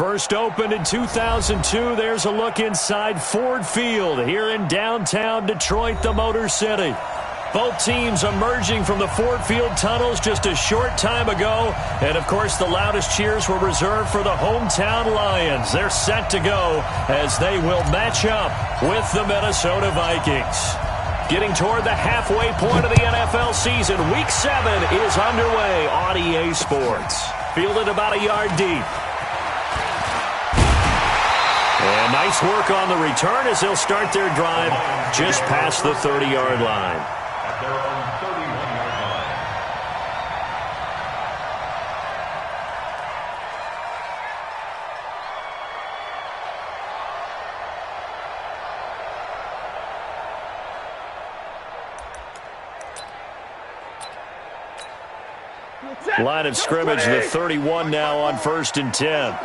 First opened in 2002, there's a look inside Ford Field here in downtown Detroit, the Motor City. Both teams emerging from the Ford Field tunnels just a short time ago. And, of course, the loudest cheers were reserved for the hometown Lions. They're set to go as they will match up with the Minnesota Vikings. Getting toward the halfway point of the NFL season, Week 7 is underway on EA Sports. Fielded about a yard deep. And nice work on the return as they'll start their drive just past the 30-yard line. Their own 31-yard line. Line of scrimmage, the 31 now on 1st and 10.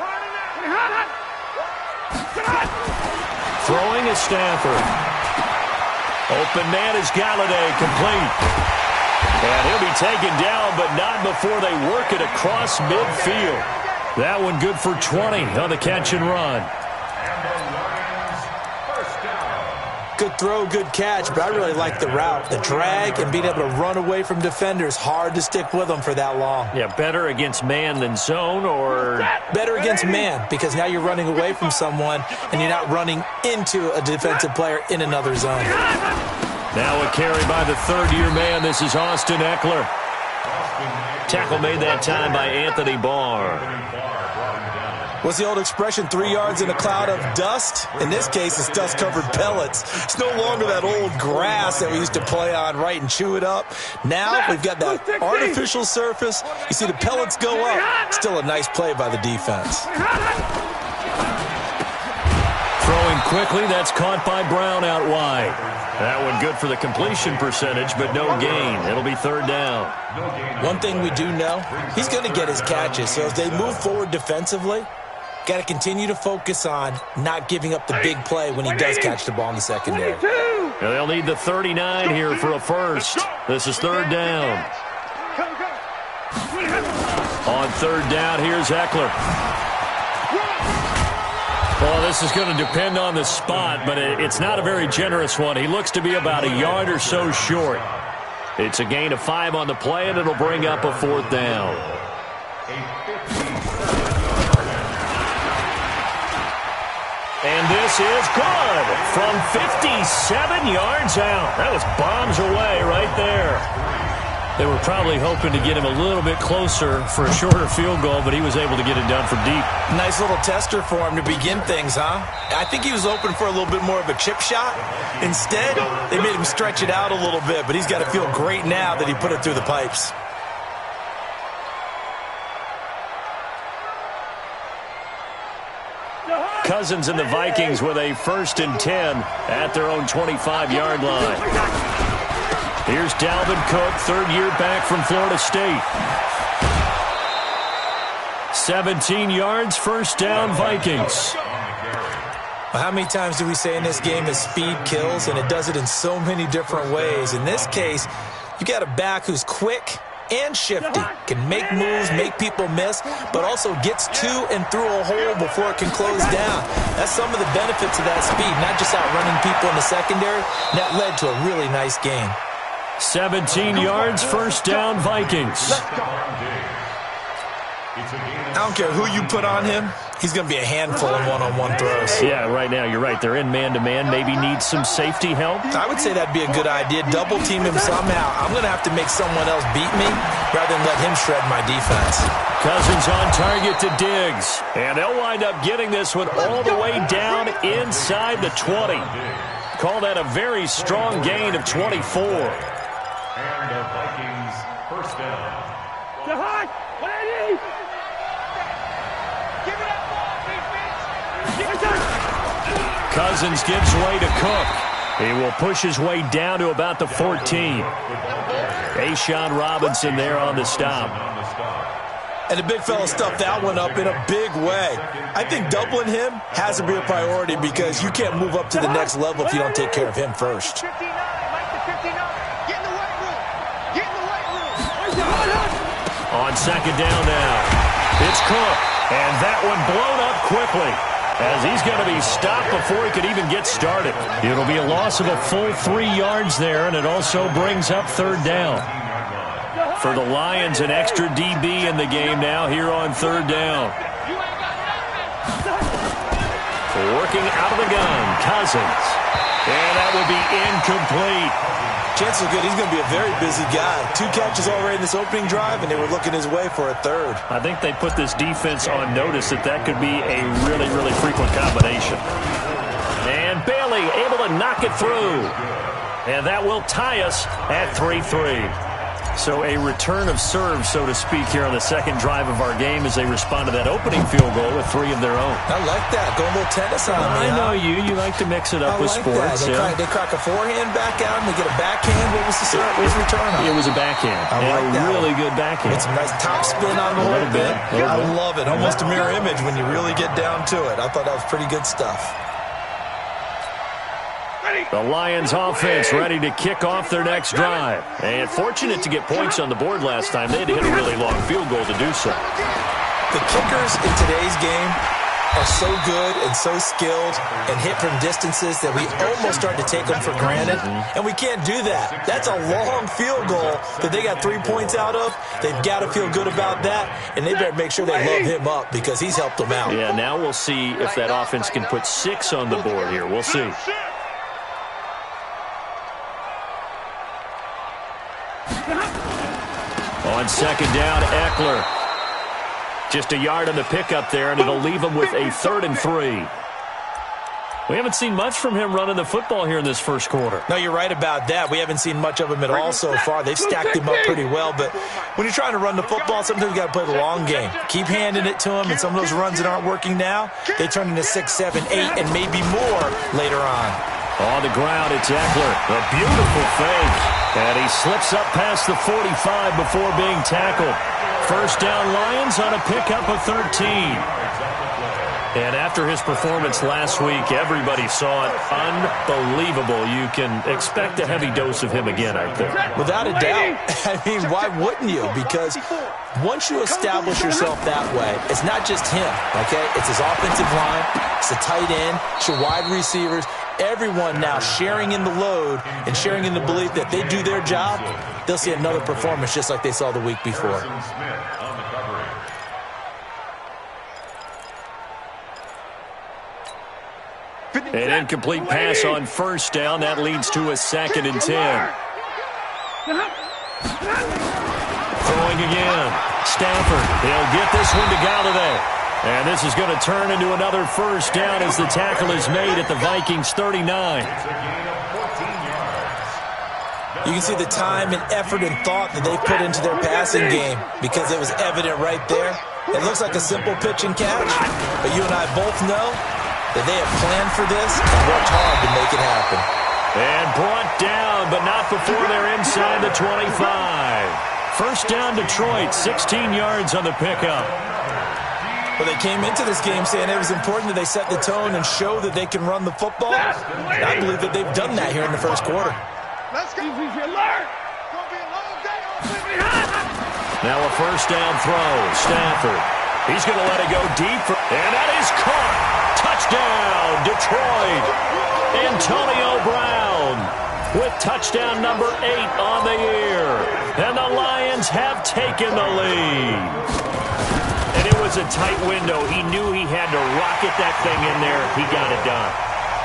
Throwing is Stafford. Open man is Galladay, complete. And he'll be taken down, but not before they work it across midfield. That one good for 20 on the catch and run. Good throw, good catch, but I really like the route. The drag and being able to run away from defenders, hard to stick with them for that long. Yeah, better against man than zone, or? Better against man, because now you're running away from someone and you're not running into a defensive player in another zone. Now a carry by the third-year man. This is Austin Eckler. Tackle made that time by Anthony Barr. What's the old expression, 3 yards in a cloud of dust? In this case, it's dust-covered pellets. It's no longer that old grass that we used to play on, right, and chew it up. Now we've got that artificial surface. You see the pellets go up. Still a nice play by the defense. Throwing quickly, that's caught by Brown out wide. That one good for the completion percentage, but no gain. It'll be third down. One thing we do know, he's going to get his catches. So as they move forward defensively, got to continue to focus on not giving up the big play when he does catch the ball in the secondary. Now they'll need the 39 here for a first. This is third down. On third down, here's Eckler. Well, this is going to depend on the spot, but it's not a very generous one. He looks to be about a yard or so short. It's a gain of 5 on the play, and it'll bring up a fourth down. And this is good from 57 yards out. That was bombs away right there. They were probably hoping to get him a little bit closer for a shorter field goal, but he was able to get it done from deep. Nice little tester for him to begin things, huh? I think he was open for a little bit more of a chip shot. Instead, they made him stretch it out a little bit, but he's got to feel great now that he put it through the pipes. Cousins and the Vikings with a 1st and 10 at their own 25-yard line. Here's Dalvin Cook, third year back from Florida State. 17 yards, first down, Vikings. Well, how many times do we say in this game that speed kills, and it does it in so many different ways? In this case, you got a back who's quick and shifty, can make moves, make people miss, but also gets to and through a hole before it can close down. That's some of the benefits of that speed, not just outrunning people in the secondary. And that led to a really nice game. 17 yards, first down, Vikings. I don't care who you put on him. He's going to be a handful in one-on-one throws. Yeah, right now, you're right. They're in man-to-man. Maybe need some safety help. I would say that'd be a good idea. Double-team him somehow. I'm going to have to make someone else beat me rather than let him shred my defense. Cousins on target to Diggs. And they'll wind up getting this one all the way down inside the 20. Call that a very strong gain of 24. And the Vikings first down. Cousins gives way to Cook. He will push his way down to about the 14. A'Shawn Robinson there on the stop. And the big fella stuffed that one up in a big way. I think doubling him has to be a priority because you can't move up to the next level if you don't take care of him first. On second down now, it's Cook. And that one blown up quickly, as he's going to be stopped before he could even get started. It'll be a loss of a full 3 yards there, and it also brings up third down. For the Lions, an extra DB in the game now here on third down. Working out of the gun, Cousins. And that will be incomplete. Chances are good he's going to be a very busy guy. 2 catches already in this opening drive, and they were looking his way for a third. I think they put this defense on notice that could be a really, really frequent combination. And Bailey able to knock it through. And that will tie us at 3-3. So a return of serve, so to speak, here on the second drive of our game as they respond to that opening field goal with 3 of their own. I like that. Going a little tennis on me. I know you. You like to mix it up with sports. They crack a forehand back out and they get a backhand. What was the return on? It was a backhand. I like that. Really good backhand. With some nice top spin on the whole bit. I love it. Almost a mirror image when you really get down to it. I thought that was pretty good stuff. The Lions offense ready to kick off their next drive. And fortunate to get points on the board last time. They had to hit a really long field goal to do so. The kickers in today's game are so good and so skilled and hit from distances that we almost start to take them for granted. And we can't do that. That's a long field goal that they got 3 points out of. They've got to feel good about that. And they better make sure they load him up because he's helped them out. Yeah, now we'll see if that offense can put 6 on the board here. We'll see. On second down, Eckler. Just a yard on the pickup there, and it'll leave him with a 3rd and 3. We haven't seen much from him running the football here in this first quarter. No, you're right about that. We haven't seen much of him at all so far. They've stacked him up pretty well, but when you're trying to run the football, sometimes you got to play the long game. Keep handing it to him, and some of those runs that aren't working now, they turn into 6, 7, 8, and maybe more later on. On the ground, it's Eckler. A beautiful fake. And he slips up past the 45 before being tackled. First down, Lions on a pickup of 13. And after his performance last week, everybody saw it. Unbelievable. You can expect a heavy dose of him again, I think. Without a doubt. I mean, why wouldn't you? Because once you establish yourself that way, it's not just him, okay? It's his offensive line, it's the tight end, it's your wide receivers. Everyone now sharing in the load and sharing in the belief that they do their job, they'll see another performance just like they saw the week before. An incomplete pass on first down. That leads to a 2nd and 10. Throwing again. Stafford. He'll get this one to Galladay. And this is going to turn into another first down as the tackle is made at the Vikings 39. You can see the time and effort and thought that they put into their passing game because it was evident right there. It looks like a simple pitch and catch, but you and I both know that they have planned for this and worked hard to make it happen. And brought down, but not before they're inside the 25. First down, Detroit, 16 yards on the pickup. Well, they came into this game saying it was important that they set the tone and show that they can run the football. And I believe that they've done that here in the first quarter. Let's go. Now a first down throw. Stafford. He's going to let it go deep. And that is caught. Touchdown, Detroit. Antonio Brown with touchdown number 8 on the year. And the Lions have taken the lead. And it was a tight window. He knew he had to rocket that thing in there. He got it done.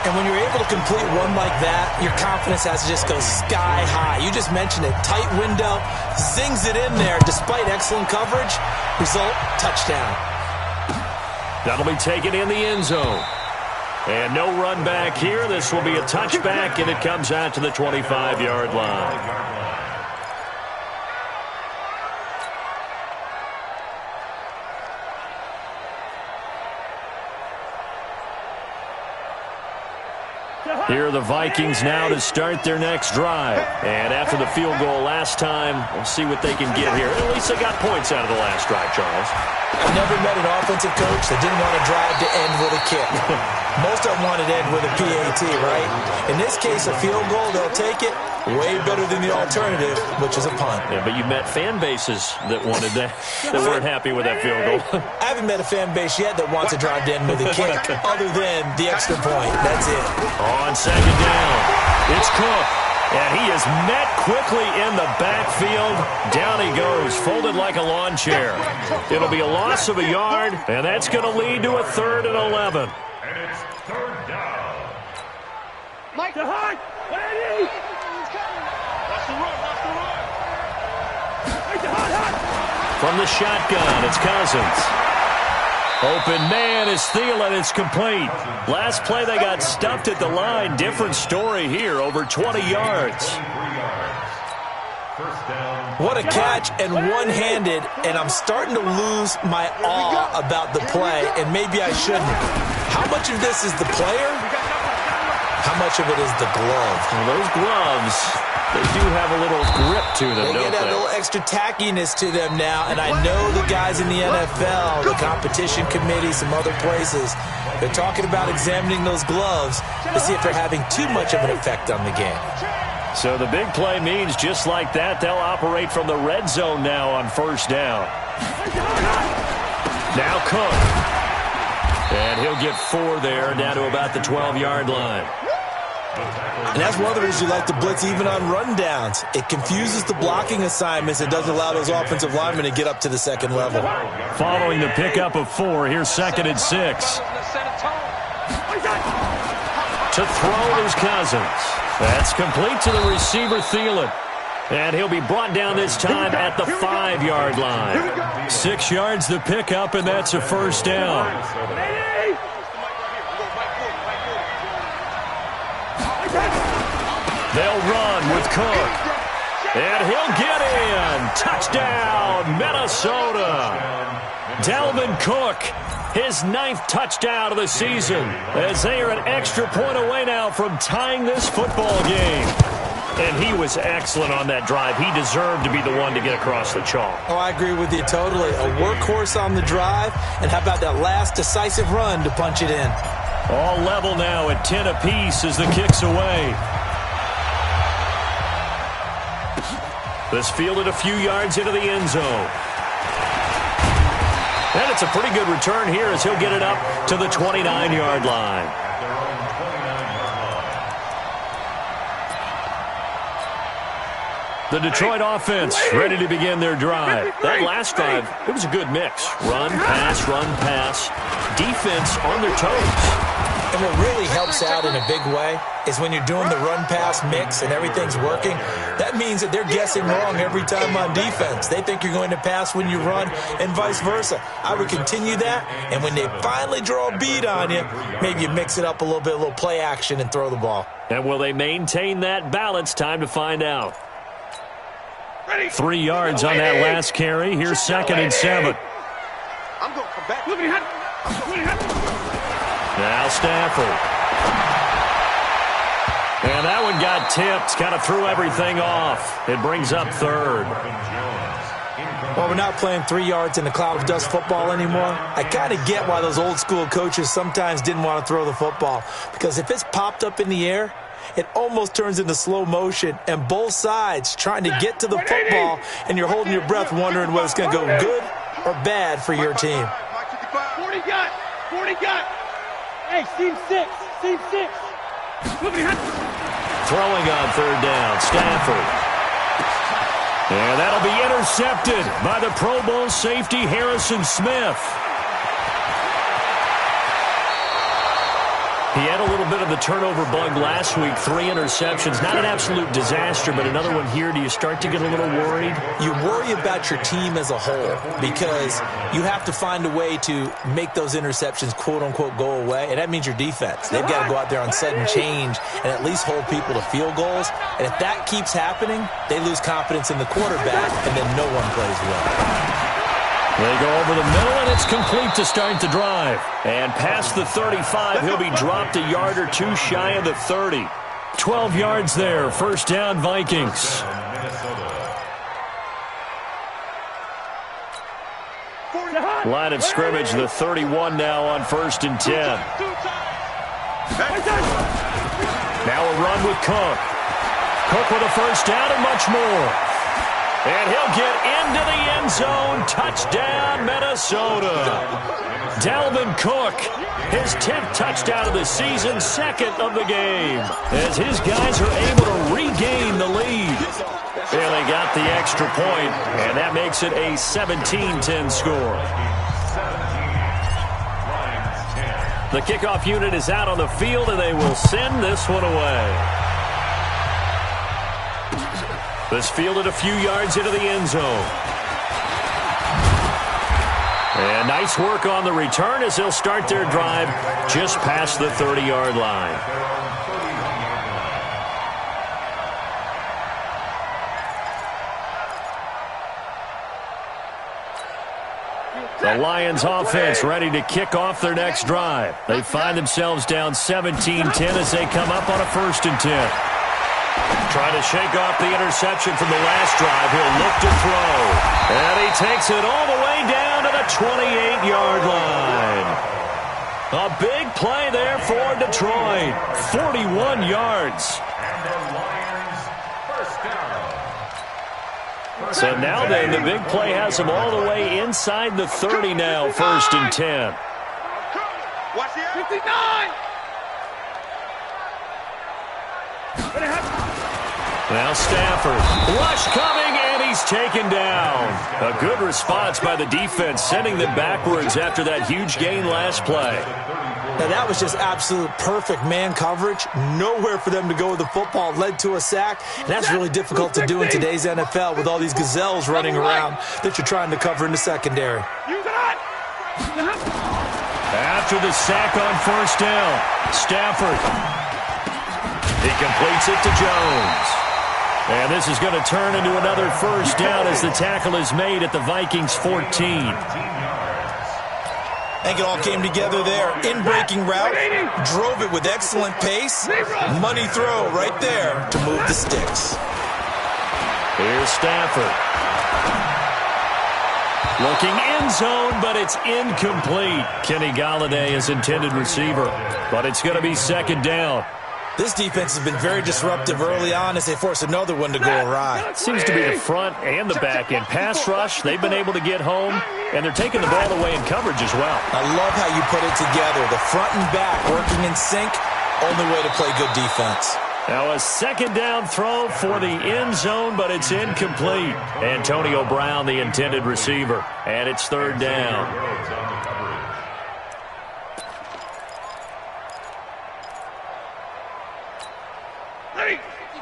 And when you're able to complete one like that, your confidence has to just go sky high. You just mentioned it. Tight window, zings it in there despite excellent coverage. Result, touchdown. That'll be taken in the end zone. And no run back here. This will be a touchback, and it comes out to the 25-yard line. Here are the Vikings now to start their next drive. And after the field goal last time, we'll see what they can get here. At least they got points out of the last drive, Charles. I've never met an offensive coach that didn't want a drive to end with a kick. Most of them want it to end with a PAT, right? In this case, a field goal, they'll take it. Way better than the alternative, which is a punt. Yeah, but you met fan bases that wanted that, that weren't happy with that field goal. I haven't met a fan base yet that wants to drive in with a kick other than the extra point. That's it. On second down, it's Cook. And he is met quickly in the backfield. Down he goes, folded like a lawn chair. It'll be a loss of a yard, and that's going to lead to a 3rd and 11. And it's 3rd down. Mike, the high. Ready. From the shotgun, it's Cousins. Open man is Thielen. It's complete. Last play, they got stuffed at the line. Different story here, over 20 yards. What a catch, and one-handed, and I'm starting to lose my awe about the play, and maybe I shouldn't. How much of this is the player? How much of it is the glove? Well, those gloves, they do have a little grip to them, They don't get a they? little extra tackiness to them now, and I know the guys in the NFL, the competition committee, some other places, they're talking about examining those gloves to see if they're having too much of an effect on the game. So the big play means just like that, they'll operate from the red zone now on 1st down. Now Cook. And he'll get 4 there, down to about the 12-yard line. And that's one of the reasons you like to blitz even on rundowns. It confuses the blocking assignments. It doesn't allow those offensive linemen to get up to the second level. Following the pickup of 4, here's 2nd and 6. To throw is Cousins. That's complete to the receiver, Thielen. And he'll be brought down this time at the 5-yard line. 6 yards the pickup, and that's a 1st down. They'll run with Cook. And he'll get in. Touchdown, Minnesota. Dalvin Cook, his 9th touchdown of the season, as they are an extra point away now from tying this football game. And he was excellent on that drive. He deserved to be the one to get across the chalk. Oh, I agree with you totally. A workhorse on the drive, and how about that last decisive run to punch it in? All level now at 10 apiece as the kick's away. This fielded a few yards into the end zone. And it's a pretty good return here as he'll get it up to the 29-yard line. The Detroit offense ready to begin their drive. That last drive, it was a good mix. Run, pass. Defense on their toes. And what really helps out in a big way is when you're doing the run-pass mix and everything's working, that means that they're guessing wrong every time on defense. They think you're going to pass when you run and vice versa. I would continue that, and when they finally draw a bead on you, maybe you mix it up a little bit, a little play action, and throw the ball. And will they maintain that balance? Time to find out. 3 yards on that last carry. Here's 2nd and 7. I'm going to come back. Now Stafford. And that one got tipped. Kind of threw everything off. It brings up 3rd. Well, we're not playing 3 yards in the cloud of dust football anymore. I kind of get why those old school coaches sometimes didn't want to throw the football. Because if it's popped up in the air, it almost turns into slow motion, and both sides trying to get to the football, and you're holding your breath wondering whether it's going to go good or bad for your team. 40 got. Hey, seam 6. Throwing on 3rd down, Stafford. And that'll be intercepted by the Pro Bowl safety Harrison Smith. He had a little bit of the turnover bug last week, 3 interceptions. Not an absolute disaster, but another one here. Do you start to get a little worried? You worry about your team as a whole because you have to find a way to make those interceptions, quote-unquote, go away, and that means your defense. They've got to go out there on sudden change and at least hold people to field goals. And if that keeps happening, they lose confidence in the quarterback, and then no one plays well. They go over the middle, and it's complete to start the drive. And past the 35, he'll be dropped a yard or 2 shy of the 30. 12 yards there, 1st down Vikings. Line of scrimmage, the 31 now on 1st and 10. Now a run with Cook. Cook with a first down and much more. And he'll get into the end zone. Touchdown, Minnesota. Dalvin Cook, his 10th touchdown of the season, 2nd of the game, as his guys are able to regain the lead. And they got the extra point, and that makes it a 17-10 score. The kickoff unit is out on the field, and they will send this one away. This fielded a few yards into the end zone. And nice work on the return as they'll start their drive just past the 30-yard line. The Lions offense ready to kick off their next drive. They find themselves down 17-10 as they come up on a 1st and 10. Trying to shake off the interception from the last drive. He'll look to throw. And he takes it all the way down to the 28-yard line. A big play there for Detroit. 41 yards. And the Lions first down. So now then, the big play has them all the way inside the 30 now, 1st and 10. Watch the 59. Now Stafford, rush coming, and he's taken down. A good response by the defense, sending them backwards after that huge gain last play. Now, that was just absolute perfect man coverage. Nowhere for them to go with the football. Led to a sack, and that's really difficult to do in today's NFL with all these gazelles running around that you're trying to cover in the secondary. After the sack on 1st down, Stafford. He completes it to Jones. And this is going to turn into another 1st down as the tackle is made at the Vikings 14. I think it all came together there. In-breaking route, drove it with excellent pace. Money throw right there to move the sticks. Here's Stafford. Looking end zone, but it's incomplete. Kenny Golladay is intended receiver, but it's going to be 2nd down. This defense has been very disruptive early on as they force another one to go awry. It seems to be the front and the back end. Pass rush, they've been able to get home, and they're taking the ball away in coverage as well. I love how you put it together. The front and back working in sync, only way to play good defense. Now a 2nd down throw for the end zone, but it's incomplete. Antonio Brown, the intended receiver, and it's 3rd down.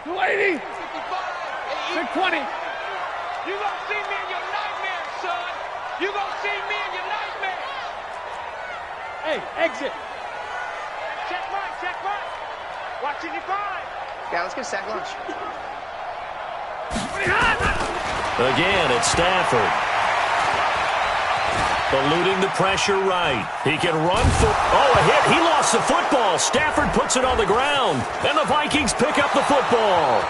Lady, 20. You gonna see me in your nightmares, son. You gonna see me in your nightmares. Hey, exit. Check mine. Watching you fine. Yeah, let's get sack lunch. Again, it's Stafford. Eluding the pressure right. He can run for... Oh, a hit. He lost the football. Stafford puts it on the ground. And the Vikings pick up the football.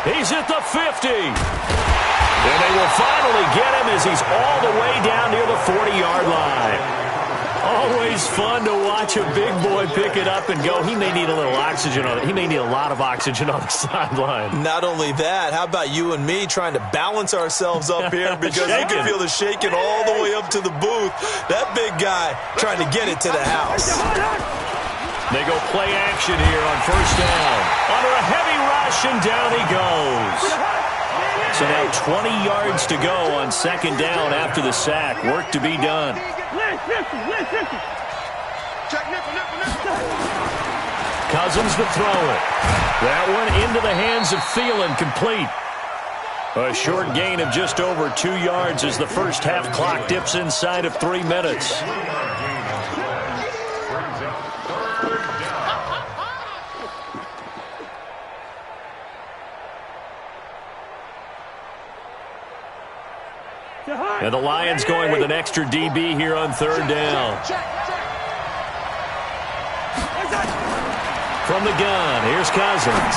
He's at the 50. And they will finally get him as he's all the way down near the 40-yard line. Always fun to watch a big boy pick it up and go. He may need a little oxygen on it. He may need a lot of oxygen on the sideline. Not only that, how about you and me trying to balance ourselves up here because you can feel the shaking all the way up to the booth. That big guy trying to get it to the house. They go play action here on 1st down. Under a heavy rush, and down he goes. So now 20 yards to go on 2nd down after the sack. Work to be done. Cousins to throw it. That one into the hands of Thielen, complete. A short gain of just over 2 yards as the first half clock dips inside of 3 minutes. And the Lions going with an extra DB here on 3rd down. From the gun, here's Cousins.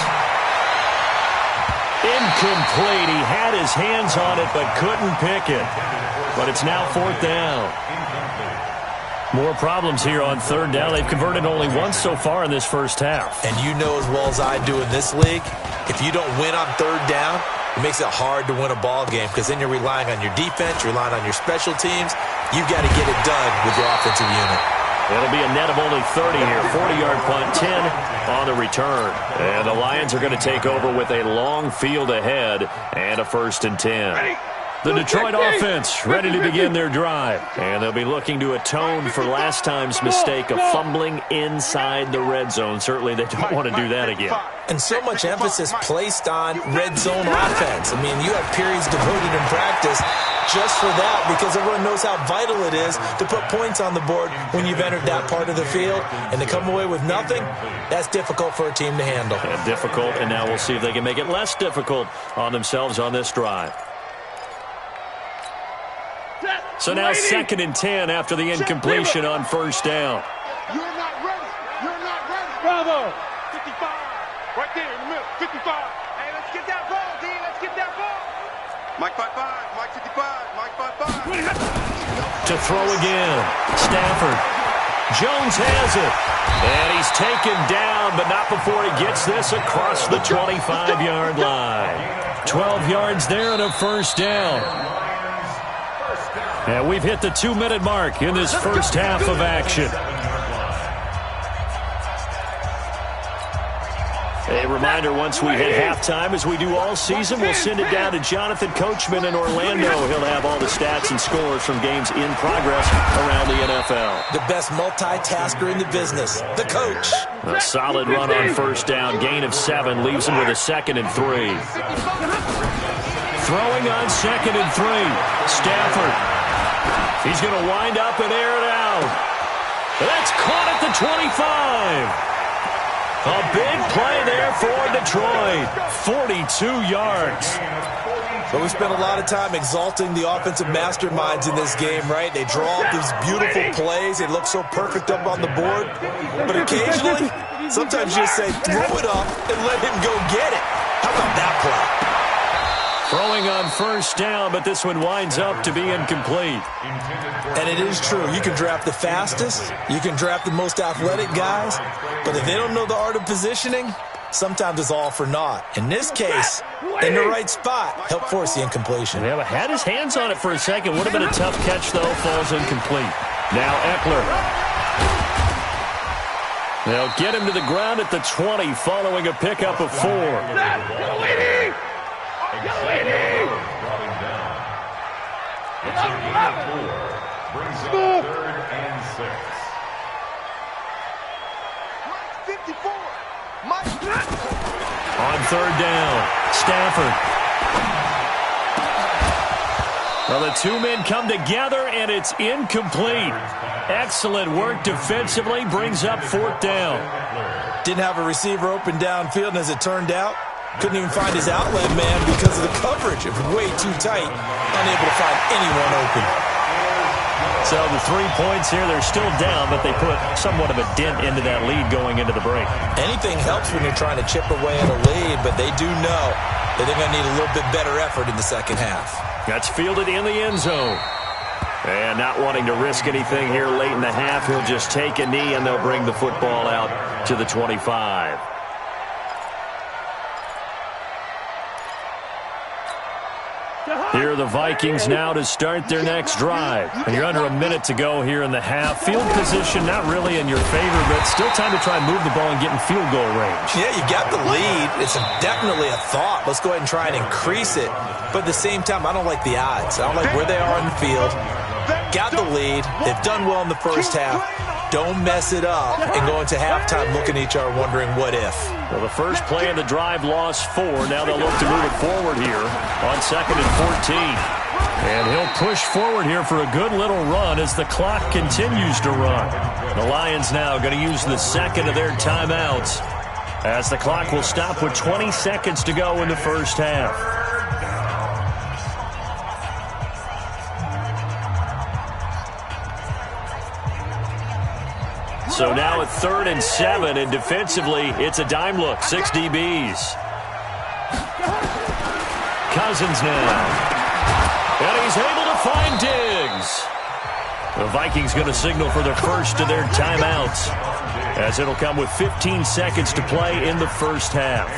Incomplete. He had his hands on it but couldn't pick it. But it's now 4th down. More problems here on third down. They've converted only once so far in this first half. And you know as well as I do in this league, if you don't win on third down, it makes it hard to win a ball game because then you're relying on your defense, you're relying on your special teams. You've got to get it done with your offensive unit. It'll be a net of only 30 here. 40-yard punt, 10 on the return. And the Lions are going to take over with a long field ahead and a 1st and 10. The Detroit offense ready to begin their drive. And they'll be looking to atone for last time's mistake of fumbling inside the red zone. Certainly they don't want to do that again. And so much emphasis placed on red zone offense. I mean, you have periods devoted in practice just for that because everyone knows how vital it is to put points on the board when you've entered that part of the field. And to come away with nothing, that's difficult for a team to handle. And difficult, and now we'll see if they can make it less difficult on themselves on this drive. So now 2nd and 10 after the incompletion on 1st down. You're not ready. You're not ready. Bravo. 55. Right there in the middle. 55. Hey, let's get that ball, D. Let's get that ball. Mike 55. Mike 55. Mike 55. To throw again. Stafford. Jones has it. And he's taken down, but not before he gets this across the 25-yard line. 12 yards there and a 1st down. And we've hit the 2-minute mark in this first half of action. A reminder, once we hit halftime, as we do all season, we'll send it down to Jonathan Coachman in Orlando. He'll have all the stats and scores from games in progress around the NFL. The best multitasker in the business, the coach. A solid run on 1st down. Gain of 7 leaves him with a 2nd and 3. Throwing on 2nd and 3. Stafford. He's going to wind up and air it out. That's caught at the 25. A big play there for Detroit. 42 yards. But we spent a lot of time exalting the offensive masterminds in this game, right? They draw up these beautiful plays. They look so perfect up on the board. But occasionally, sometimes you just say, throw it up and let him go get it. How about that play? Throwing on 1st down, but this one winds up to be incomplete. And it is true. You can draft the fastest. You can draft the most athletic guys. But if they don't know the art of positioning, sometimes it's all for naught. In this case, in the right spot, help force the incompletion. Yeah, had his hands on it for a second. Would have been a tough catch, though. Falls incomplete. Now Eckler. They'll get him to the ground at the 20 following a pickup of 4. Brings up 3rd and 6. 54. On 3rd down, Stafford. Well, the 2 men come together, and it's incomplete. Excellent work defensively, brings up 4th down. Didn't have a receiver open downfield, and as it turned out, couldn't even find his outlet man because of the coverage. It was way too tight, unable to find anyone open. So the 3 points here, they're still down, but they put somewhat of a dent into that lead going into the break. Anything helps when you're trying to chip away at a lead, but they do know that they're going to need a little bit better effort in the second half. That's fielded in the end zone. And not wanting to risk anything here late in the half, he'll just take a knee, and they'll bring the football out to the 25. Here are the Vikings now to start their next drive. And you're under a minute to go here in the half. Field position not really in your favor, but still time to try and move the ball and get in field goal range. Yeah, you got the lead. It's definitely a thought. Let's go ahead and try and increase it. But at the same time, I don't like the odds. I don't like where they are on the field. Got the lead. They've done well in the first half. Don't mess it up and go into halftime looking at each other wondering what if. Well, the first play of the drive lost 4. Now they'll look to move it forward here on 2nd and 14. And he'll push forward here for a good little run as the clock continues to run. The Lions now going to use the second of their timeouts as the clock will stop with 20 seconds to go in the first half. So now at 3rd and 7, and defensively, it's a dime look. 6 DBs. Cousins now. And he's able to find Diggs. The Vikings going to signal for the first of their timeouts, as it'll come with 15 seconds to play in the first half.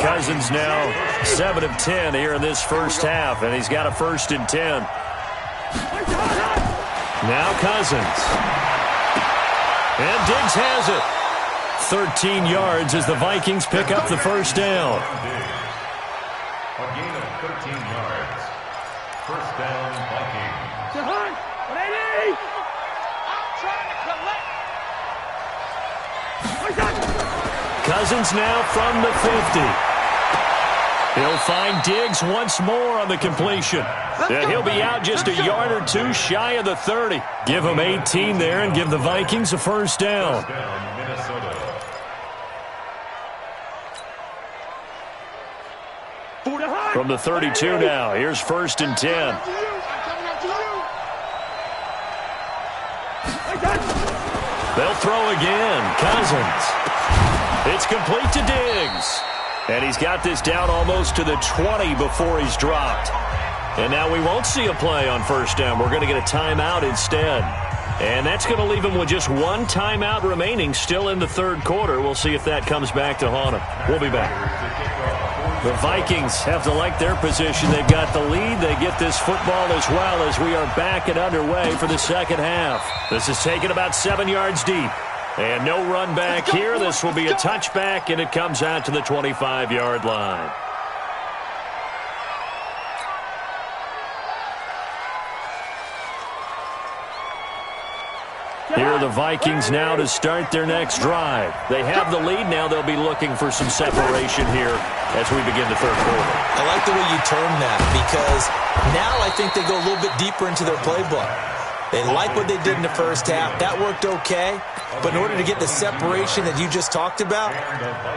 Cousins now 7 of 10 here in this first half, and he's got a 1st and 10. Now Cousins. And Diggs has it. 13 yards as the Vikings pick up the first down. A gain of 13 yards. First down, Vikings. Cousins now from the 50. He'll find Diggs once more on the completion. He'll be out just a yard or two shy of the 30. Give him 18 there and give the Vikings a first down. First down, Minnesota. From the 32 now, here's 1st and 10. They'll throw again. Cousins. It's complete to Diggs. And he's got this down almost to the 20 before he's dropped. And now we won't see a play on first down. We're going to get a timeout instead. And that's going to leave him with just one timeout remaining still in the third quarter. We'll see if that comes back to haunt him. We'll be back. The Vikings have to like their position. They've got the lead. They get this football as well as we are back and underway for the second half. This is taken about 7 yards deep. And no run back here. This will be a touchback, and it comes out to the 25-yard line. Here are the Vikings now to start their next drive. They have the lead. Now they'll be looking for some separation here as we begin the third quarter. I like the way you term that, because now I think they go a little bit deeper into their playbook. They like what they did in the first half. That worked okay. But in order to get the separation that you just talked about,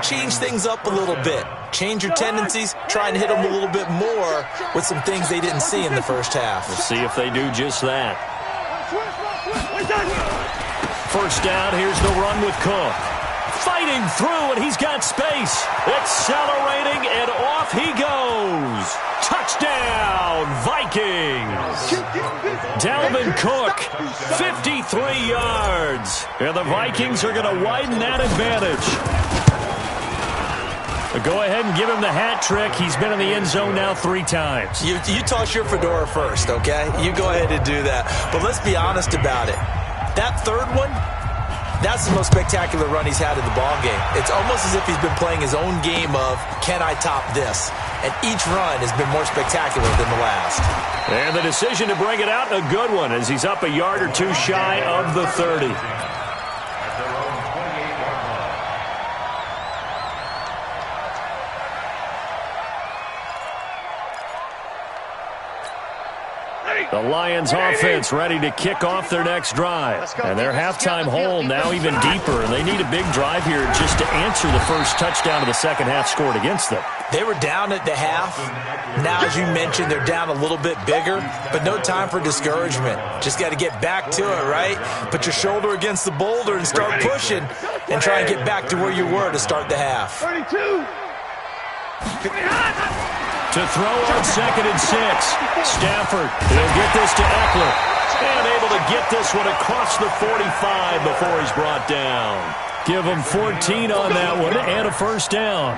change things up a little bit. Change your tendencies. Try and hit them a little bit more with some things they didn't see in the first half. We'll see if they do just that. First down, here's the run with Cook. Fighting through, and he's got space. Accelerating, and off he goes. Touchdown, Vikings. Dalvin Cook, 53 yards. And the Vikings are going to widen that advantage. Go ahead and give him the hat trick. He's been in the end zone now 3 times. You toss your fedora first, okay? You go ahead and do that. But let's be honest about it. That third one, that's the most spectacular run he's had in the ballgame. It's almost as if he's been playing his own game of, can I top this? And each run has been more spectacular than the last. And the decision to bring it out, a good one, as he's up a yard or two shy of the 30. The Lions offense ready to kick off their next drive. And their halftime hole now even deeper. And they need a big drive here just to answer the first touchdown of the second half scored against them. They were down at the half. Now, as you mentioned, they're down a little bit bigger. But no time for discouragement. Just got to get back to it, right? Put your shoulder against the boulder and start pushing. And try and get back to where you were to start the half. 32. To throw on 2nd and 6. Stafford, he'll get this to Eckler. And able to get this one across the 45 before he's brought down. Give him 14 on that one and a first down.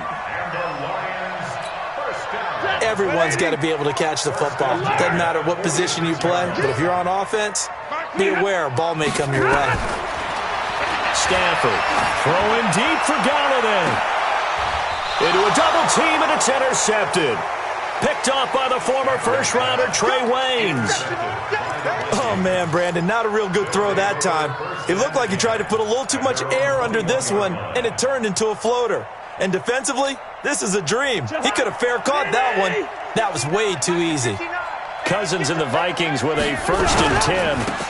Everyone's got to be able to catch the football. Doesn't matter what position you play, but if you're on offense, be aware a ball may come your way. Stafford throwing deep for Galladay. Into a double team, and it's intercepted. Picked off by the former first-rounder Trey Waynes. Oh, man, Brandon, not a real good throw that time. It looked like he tried to put a little too much air under this one, and it turned into a floater. And defensively, this is a dream. He could have fair caught that one. That was way too easy. Cousins and the Vikings with a 1st and 10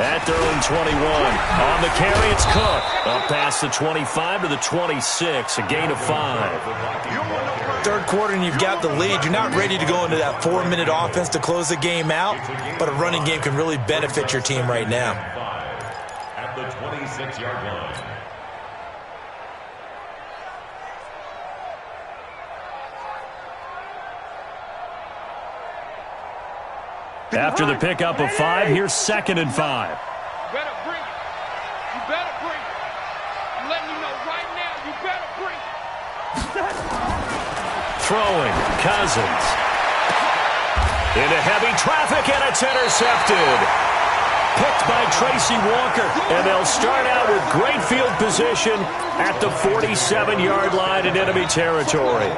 at their own 21. On the carry, it's Cook. Up past the 25 to the 26, a gain of 5. Third quarter and you've got the lead. You're not ready to go into that 4-minute offense to close the game out, but a running game can really benefit your team right now. At the 26-yard line. After the pickup of 5, here's 2nd and 5. better bring it. You better bring it. I'm letting you know right now, you better bring it. Throwing, Cousins. Into heavy traffic, and it's intercepted. Picked by Tracy Walker, and they'll start out with great field position at the 47-yard line in enemy territory.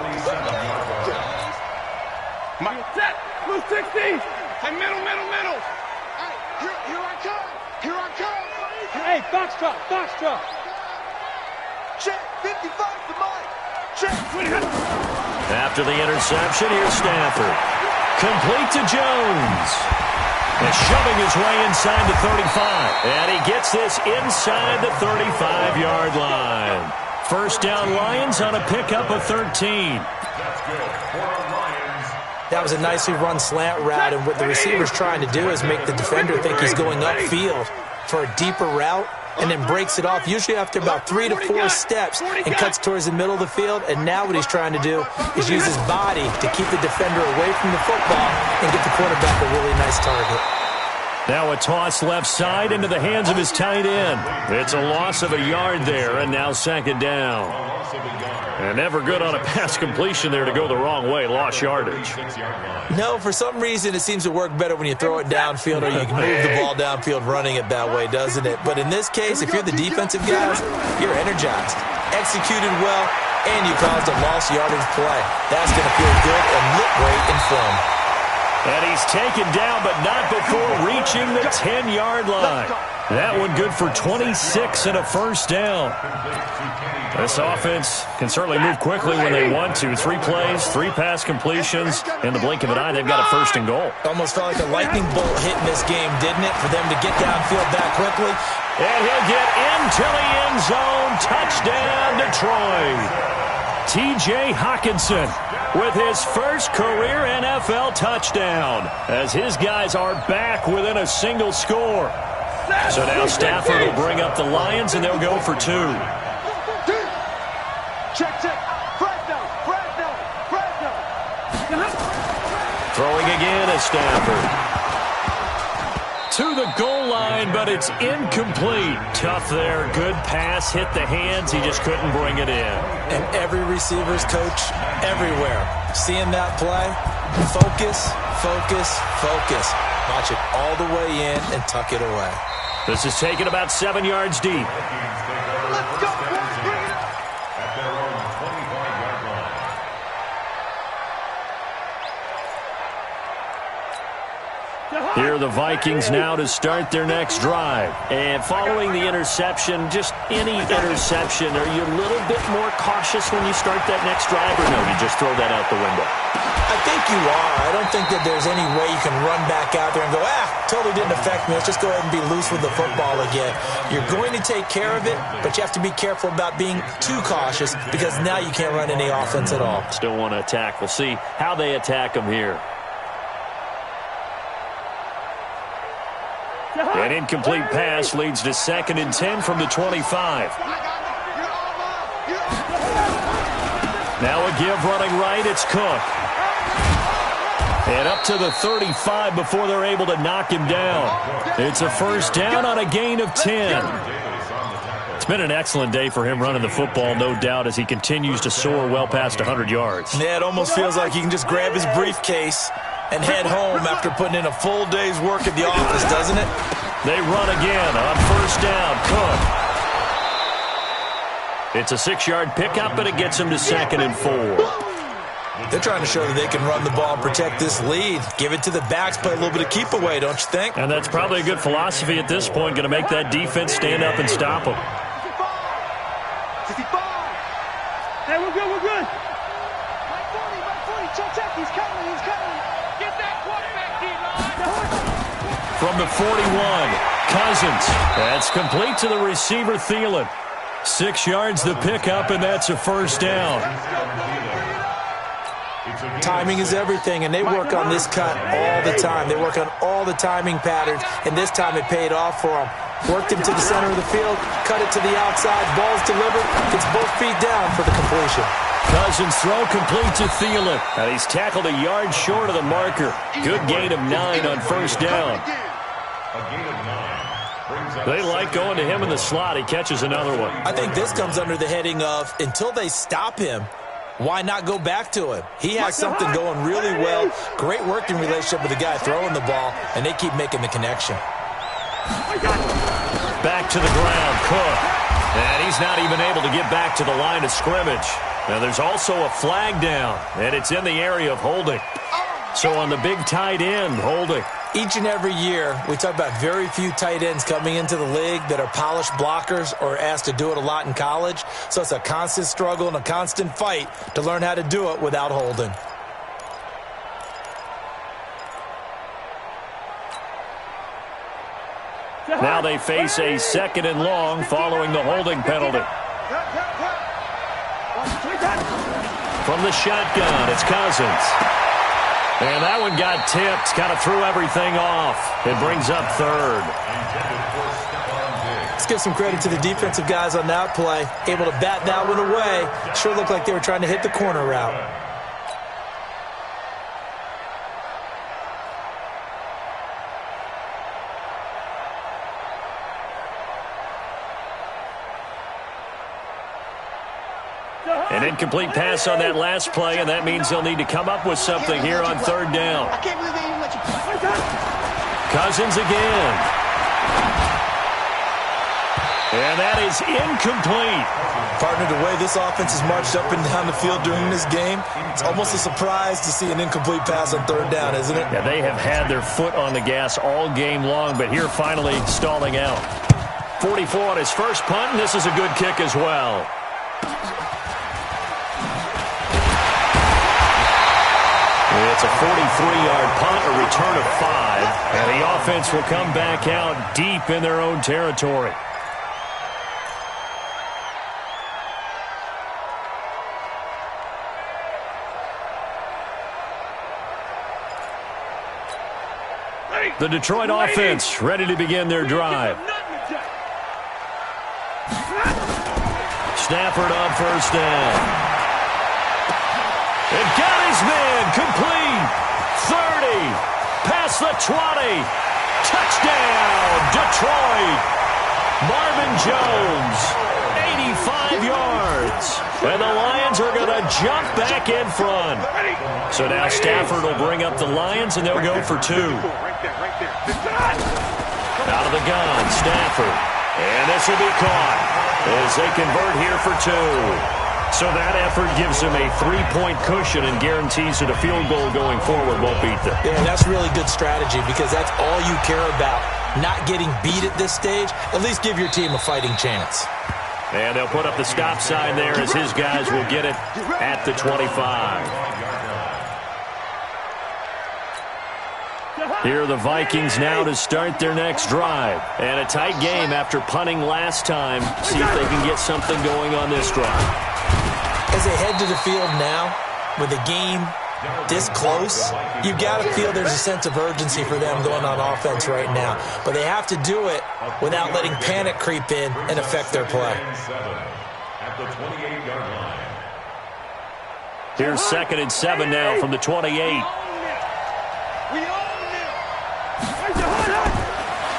Set, blue 60. Hey, middle. Hey, here I come. Hey, foxtrot. Check, 55 to Mike. Check. After the interception, here's Stafford. Complete to Jones. And shoving his way inside the 35. And he gets this inside the 35-yard line. First down, Lions on a pickup of 13. That was a nicely run slant route, and what the receiver's trying to do is make the defender think he's going upfield for a deeper route, and then breaks it off, usually after about 3 to 4 steps, and cuts towards the middle of the field. And now what he's trying to do is use his body to keep the defender away from the football and get the quarterback a really nice target. Now a toss left side into the hands of his tight end. It's a loss of a yard there, and now second down. And never good on a pass completion there to go the wrong way. Lost yardage. No, for some reason it seems to work better when you throw it downfield, or you can move the ball downfield running it that way, doesn't it? But in this case, if you're the defensive guys, you're energized, executed well, and you caused a lost yardage play. That's going to feel good and look great in film. And he's taken down, but not before reaching the 10-yard line. That one good for 26 and a first down. This offense can certainly move quickly when they want to. 3 plays, 3 pass completions. In the blink of an eye, they've got a first and goal. Almost felt like a lightning bolt hit in this game, didn't it? For them to get downfield that quickly. And he'll get into the end zone. Touchdown, Detroit. T.J. Hockenson with his first career NFL touchdown, as his guys are back within a single score. So now Stafford will bring up the Lions, and they'll go for 2. Check. Fresno. Throwing again is Stafford. To the goal line, but it's incomplete. Tough there. Good pass. Hit the hands. He just couldn't bring it in. And every receiver's coach everywhere, seeing that play, focus. Watch it all the way in and tuck it away. This is taken about 7 yards deep. Let's go, boys. Bring it up. At their own 25-yard line. Here are the Vikings now to start their next drive. And following the interception, just any interception, are you a little bit more cautious when you start that next drive, or no, you just throw that out the window? I think you are. I don't think that there's any way you can run back out there and go, totally didn't affect me. Let's just go ahead and be loose with the football again. You're going to take care of it, but you have to be careful about being too cautious, because now you can't run any offense at all. Still want to attack. We'll see how they attack them here. An incomplete pass leads to 2nd and 10 from the 25. Now a give running right. It's Cook. And up to the 35 before they're able to knock him down. It's a first down on a gain of 10. It's been an excellent day for him running the football, no doubt, as he continues to soar well past 100 yards. Yeah, it almost feels like he can just grab his briefcase and head home after putting in a full day's work at the office, doesn't it? They run again on first down. Cook. It's a 6-yard pickup, but it gets him to 2nd and 4. They're trying to show that they can run the ball and protect this lead. Give it to the backs, play a little bit of keep away, don't you think? And that's probably a good philosophy at this point, going to make that defense stand up and stop them. 55. Hey, we're good. My 40. Check. He's coming. Get that quarterback, D-line. From the 41, Cousins. That's complete to the receiver, Thielen. 6 yards the pickup, and that's a first down. Timing is everything, and they work on this cut all the time. They work on all the timing patterns, and this time it paid off for them. Worked him to the center of the field, cut it to the outside, ball's delivered, gets both feet down for the completion. Cousins throw complete to Thielen. And he's tackled a yard short of the marker. Good gain of 9 on first down. A gain of 9. They like going to him in the slot. He catches another one. I think this comes under the heading of, until they stop him, why not go back to him? He has something going really well. Great working relationship with the guy throwing the ball, and they keep making the connection. Back to the ground, Cook. And he's not even able to get back to the line of scrimmage. Now there's also a flag down, and it's in the area of holding. So on the big tight end, holding. Each and every year, we talk about very few tight ends coming into the league that are polished blockers or asked to do it a lot in college. So it's a constant struggle and a constant fight to learn how to do it without holding. Now they face a 2nd and long following the holding penalty. From the shotgun, it's Cousins. And that one got tipped, kind of threw everything off. It brings up 3rd. Let's give some credit to the defensive guys on that play. Able to bat that one away. Sure looked like they were trying to hit the corner route. An incomplete pass on that last play, and that means they'll need to come up with something here on 3rd down. I can't believe they even let you play. Cousins again. And that is incomplete. Partner, the way this offense has marched up and down the field during this game, it's almost a surprise to see an incomplete pass on 3rd down, isn't it? Yeah, they have had their foot on the gas all game long, but here finally stalling out. 44 on his first punt, and this is a good kick as well. It's a 43-yard punt, a return of 5, and the offense will come back out deep in their own territory. The Detroit offense ready to begin their drive. Stafford on 1st down. It got his man complete. 30. Past the 20. Touchdown, Detroit. Marvin Jones, 85 yards. And the Lions are going to jump back in front. So now Stafford will bring up the Lions, and they'll go for 2. Out of the gun, Stafford. And this will be caught as they convert here for 2. So that effort gives them a 3-point cushion and guarantees that a field goal going forward won't beat them. Yeah, that's really good strategy because that's all you care about. Not getting beat at this stage. At least give your team a fighting chance. And they'll put up the stop sign there as his guys will get it at the 25. Here are the Vikings now to start their next drive. And a tight game after punting last time. See if they can get something going on this drive. As they head to the field now, with the game this close, you've got to feel there's a sense of urgency for them going on offense right now. But they have to do it without letting panic creep in and affect their play. Here's 2nd and 7 now from the 28.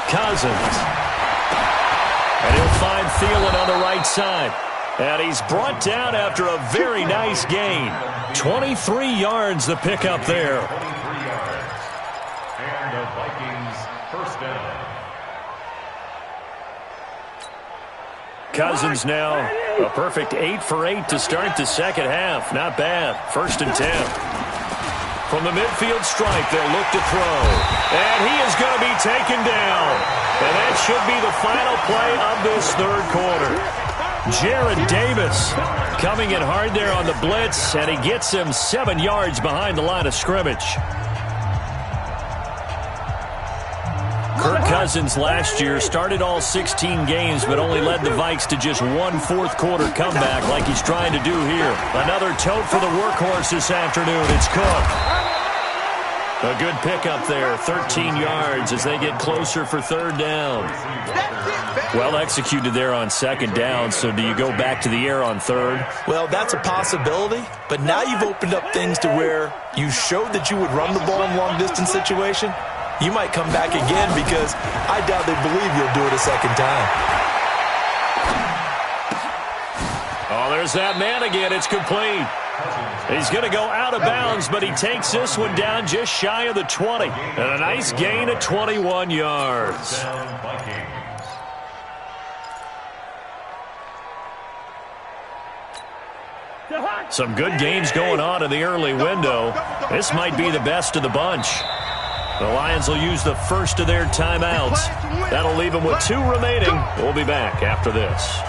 Cousins. And he'll find Thielen on the right side. And he's brought down after a very nice gain. 23 yards the pickup there. And the Vikings 1st down. Cousins now a perfect 8 for 8 to start the second half. Not bad. 1st and 10. From the midfield stripe, they'll look to throw. And he is going to be taken down. And that should be the final play of this 3rd quarter. Jared Davis coming in hard there on the blitz, and he gets him 7 yards behind the line of scrimmage. Kirk Cousins last year started all 16 games, but only led the Vikes to just 1 fourth-quarter comeback like he's trying to do here. Another tote for the workhorse this afternoon. It's Cook. A good pickup there, 13 yards as they get closer for 3rd down. Well executed there on 2nd down, so do you go back to the air on 3rd? Well, that's a possibility, but now you've opened up things to where you showed that you would run the ball in long-distance situation. you might come back again because I doubt they believe you'll do it a second time. Oh, there's that man again. It's complete. He's going to go out of bounds, but he takes this one down just shy of the 20. And a nice gain of 21 yards. Some good games going on in the early window. This might be the best of the bunch. The Lions will use the first of their timeouts. That'll leave them with 2 remaining. We'll be back after this.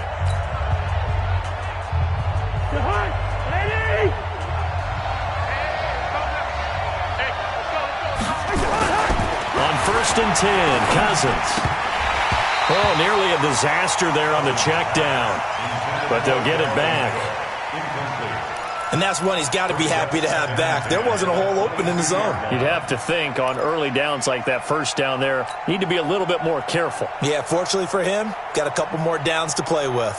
On 1st and 10, Cousins. Oh, nearly a disaster there on the check down. But they'll get it back. And that's one he's got to be happy to have back. There wasn't a hole open in the zone. You'd have to think on early downs like that first down there, need to be a little bit more careful. Yeah, fortunately for him, got a couple more downs to play with.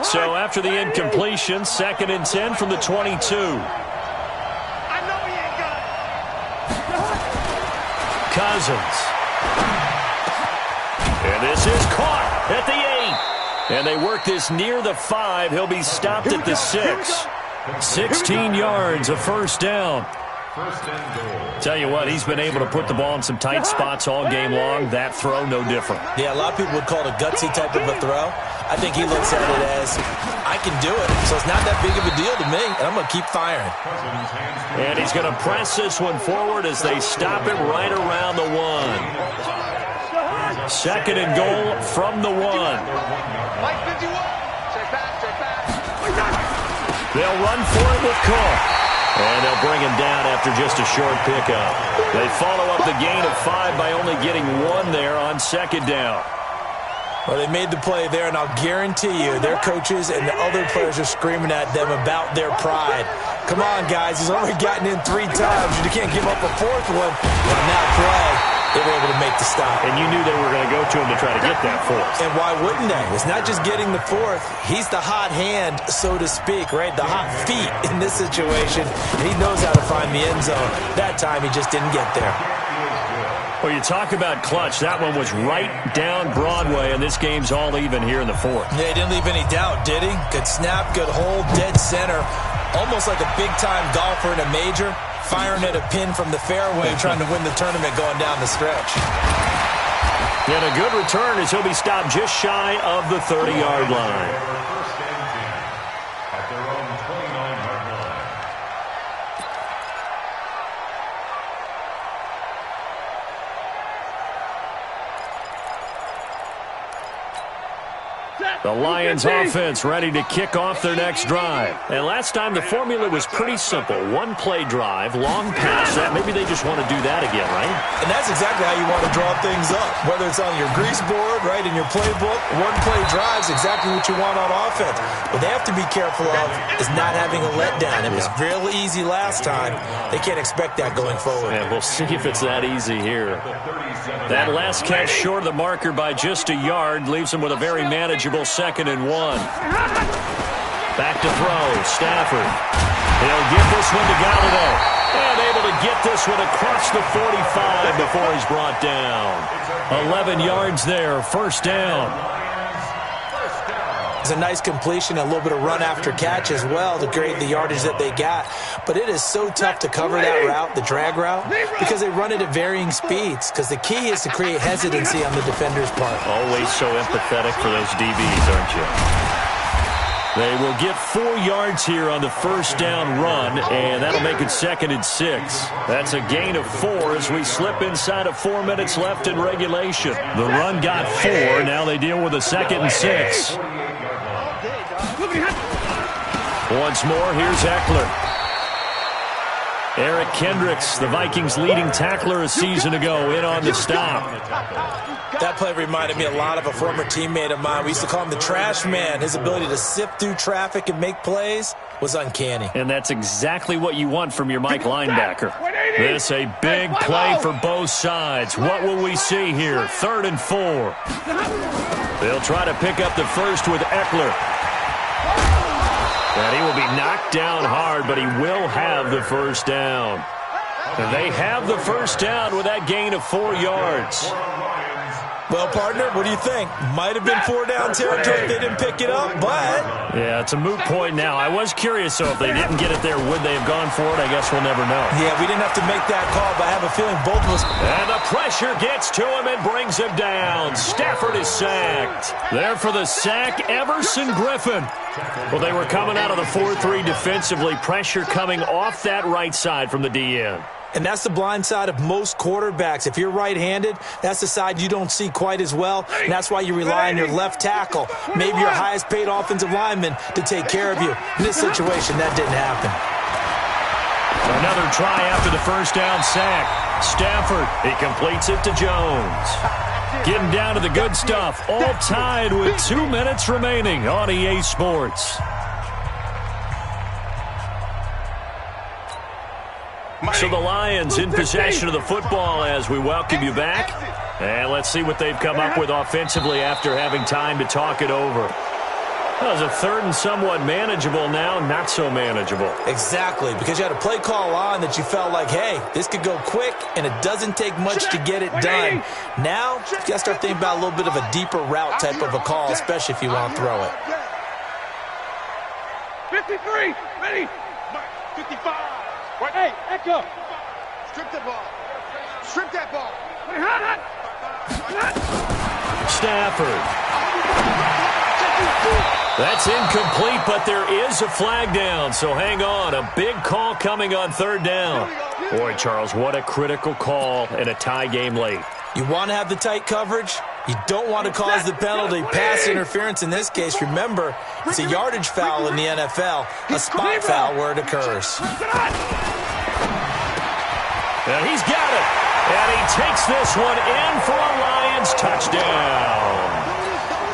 So after the incompletion, 2nd and 10 from the 22. I know he ain't got it. Cousins. And this is caught at the 8. And they work this near the 5. He'll be stopped at the 6. 16 yards, a first down. Tell you what, he's been able to put the ball in some tight spots all game long. That throw, no different. Yeah, a lot of people would call it a gutsy type of a throw. I think he looks at it as, I can do it, so it's not that big of a deal to me, and I'm going to keep firing. And he's going to press this one forward as they stop it right around the 1. 2nd and goal from the 1. Mike 51. Check back. They'll run for it with Cook. And they'll bring him down after just a short pickup. They follow up the gain of 5 by only getting 1 there on 2nd down. Well, they made the play there, and I'll guarantee you their coaches and the other players are screaming at them about their pride. Come on, guys. He's already gotten in 3 times. You can't give up a 4th one. On that play, they were able to make the stop. And you knew they were going to go to him to try to get that 4th. And why wouldn't they? It's not just getting the 4th. He's the hot hand, so to speak, right? The hot feet in this situation. And he knows how to find the end zone. That time, he just didn't get there. Well, you talk about clutch. That one was right down Broadway, and this game's all even here in the 4th. Yeah, he didn't leave any doubt, did he? Good snap, good hold, dead center. Almost like a big-time golfer in a major, firing at a pin from the fairway, trying to win the tournament going down the stretch. And a good return as he'll be stopped just shy of the 30-yard line. At their own 29-yard line. The Lions offense ready to kick off their next drive. And last time the formula was pretty simple. 1-play drive, long pass. That maybe they just want to do that again, right? And that's exactly how you want to draw things up. Whether it's on your grease board, right, in your playbook, 1-play drive is exactly what you want on offense. What they have to be careful of is not having a letdown. It was real easy last time. They can't expect that going forward. And we'll see if it's that easy here. That last catch short of the marker by just a yard leaves them with a very manageable 2nd and 1. Back to throw. Stafford. He'll give this one to Galladay. And able to get this one across the 45 before he's brought down. 11 yards there. First down. It's a nice completion, a little bit of run after catch as well to create the yardage that they got. But it is so tough to cover that route, the drag route, because they run it at varying speeds. Because the key is to create hesitancy on the defender's part. Always so empathetic for those DBs, aren't you? They will get 4 yards here on the first down run, and that'll make it 2nd and 6. That's a gain of 4 as we slip inside of 4 minutes left in regulation. The run got 4. Now they deal with a 2nd and 6. Once more, here's Eckler. Eric Kendricks, the Vikings' leading tackler a season ago, in on the stop. That play reminded me a lot of a former teammate of mine. We used to call him the trash man. His ability to sift through traffic and make plays was uncanny. And that's exactly what you want from your Mike linebacker. This a big play for both sides. What will we see here? 3rd and 4. They'll try to pick up the first with Eckler. And he will be knocked down hard, but he will have the first down. They have the first down with that gain of 4 yards. Well, partner, what do you think? Might have been 4 down territory if they didn't pick it up, but... Yeah, it's a moot point now. I was curious, so if they didn't get it there, would they have gone for it? I guess we'll never know. Yeah, we didn't have to make that call, but I have a feeling both of us... And the pressure gets to him and brings him down. Stafford is sacked. There for the sack, Everson Griffin. Well, they were coming out of the 4-3 defensively. Pressure coming off that right side from the DN. And that's the blind side of most quarterbacks. If you're right-handed, that's the side you don't see quite as well. And that's why you rely on your left tackle, maybe your highest-paid offensive lineman, to take care of you. In this situation, that didn't happen. Another try after the first down sack. Stafford, he completes it to Jones. Getting down to the good stuff. All tied with 2 minutes remaining on EA Sports. So the Lions in possession of the football as we welcome you back. And let's see what they've come up with offensively after having time to talk it over. That was a third and somewhat manageable now, not so manageable. Exactly, because you had a play call on that you felt like, hey, this could go quick, and it doesn't take much to get it done. Now, you got to start thinking about a little bit of a deeper route type of a call, especially if you want to throw it. 53, ready? 55. Hey, Echo. Strip the ball. Strip that ball. Stafford. That's incomplete, but there is a flag down, so hang on. A big call coming on third down. Boy, Charles, what a critical call in a tie game late. You want to have the tight coverage? You don't want to cause the penalty. Pass interference in this case. Remember, it's a yardage foul in the NFL, a spot foul where it occurs. And he's got it. And he takes this one in for a Lions touchdown.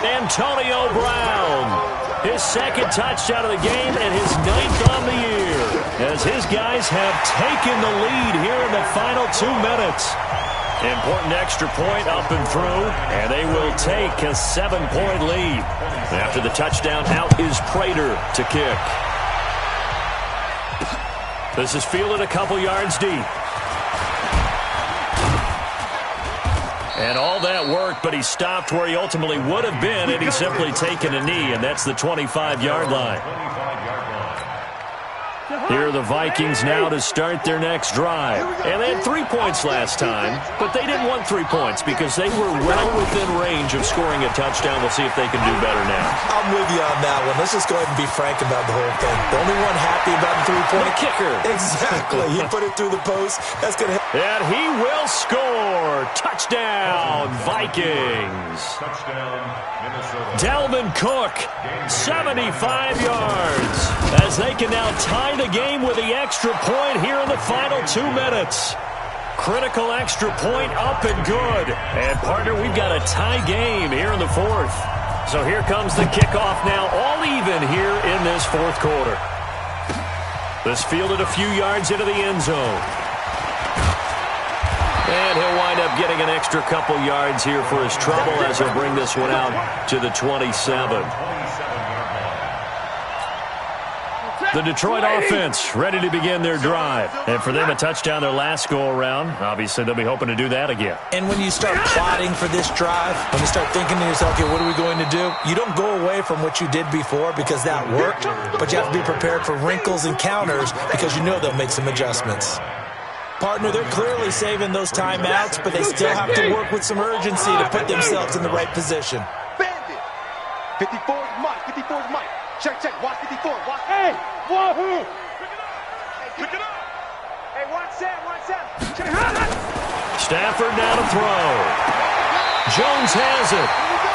Antonio Brown. His second touchdown of the game and his 9th on the year. As his guys have taken the lead here in the final 2 minutes. Important extra point up and through, and they will take a 7-point lead. After the touchdown, out is Prater to kick. This is fielded a couple yards deep. And all that worked, but he stopped where he ultimately would have been, and he's simply taken a knee, and that's the 25-yard line. Here are the Vikings now to start their next drive. And they had 3 points last time, but they didn't want 3 points because they were well within range of scoring a touchdown. We'll see if they can do better now. I'm with you on that one. Let's just go ahead and be frank about the whole thing. The only one happy about the 3-point kicker. Exactly. He put it through the post. That's going to hit. And he will score. Touchdown, Vikings. Touchdown, Minnesota. Dalvin Cook, 75 yards. As they can now tie the game with the extra point here in the final 2 minutes. Critical extra point up and good. And, partner, we've got a tie game here in the 4th. So here comes the kickoff now, all even here in this 4th quarter. This fielded a few yards into the end zone. And he'll wind up getting an extra couple yards here for his trouble as he'll bring this one out to the 27. The Detroit offense ready to begin their drive. And for them, a touchdown their last go-around. Obviously, they'll be hoping to do that again. And when you start plotting for this drive, when you start thinking to yourself, okay, what are we going to do? You don't go away from what you did before because that worked, but you have to be prepared for wrinkles and counters because you know they'll make some adjustments. Partner, they're clearly saving those timeouts, but they still have to work with some urgency to put themselves in the right position. Bandit. 54's Mike. 54's Mike. Check, check. Watch 54. Watch. Hey, wahoo. Pick it up. Hey, watch that. Watch that. Stafford now to throw. Jones has it.